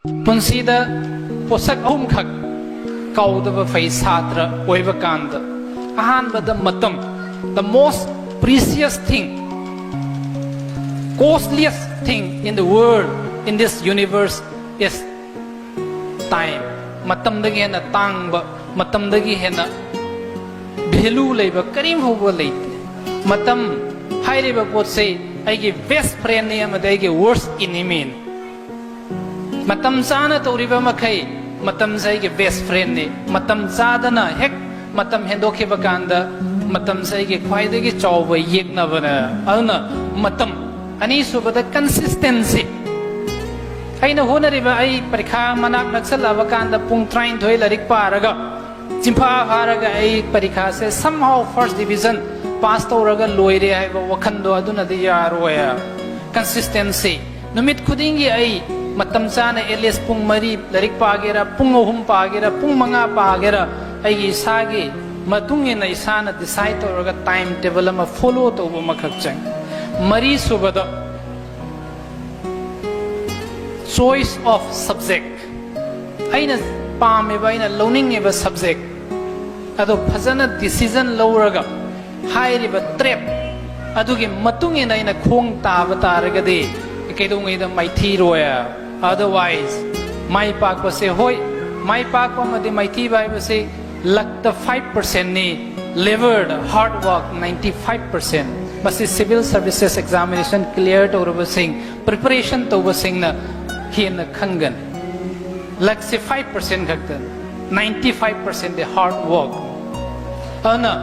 punsida posak ahum khak kaodbafei satra oiba kanda ahanbada matam, the most precious thing, costliest thing in the world, in this universe is time. Matamdagi hena tangba, matamdagi hena value leiba karim hoba leite. Matam hairiba pot se aigi best friend ne amada aigi worst enemy. Matam sana tauriba makai matam sa aigi best friend ne. Matam sadana hek matam hendoke bakanda matam sa aigi khwaidagi chawba yekna bana. Aduna matam ani subada consistency. Aina honariba ai parikha manak naksalaba kanda pung train thoi larik paraga chimpa pharaga ai parikha se somehow first division pass tawraga loire haiba wakhando aduna di yaroya. Consistency numit khudingi ai matam chana ls pung mari larik pagera pung ahum pagera pung manga pagera ai isagi matungi na isana decide tawraga time table ama follow tawba makhak chang. Mari subada choice of subject. Aina pameba aina learning subject ado phajana decision lawraga hairiba trap adugi matungina aina khong taba taragadi keidongai da maithi roya. Otherwise mai pakpa se hoi mai pakpa madi maithi bai se luck the 5% ni, labored hard work 95%. Basi civil services examination clear to sing preparation to sing na hina khangan luck se 5% khakta 95% the hard work. Ana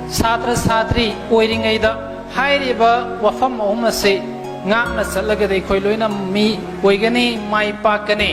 satra satri oiringai da hairiba wafam ahum se ngakna chalaga dei khoi loina mi oigani mai pakani.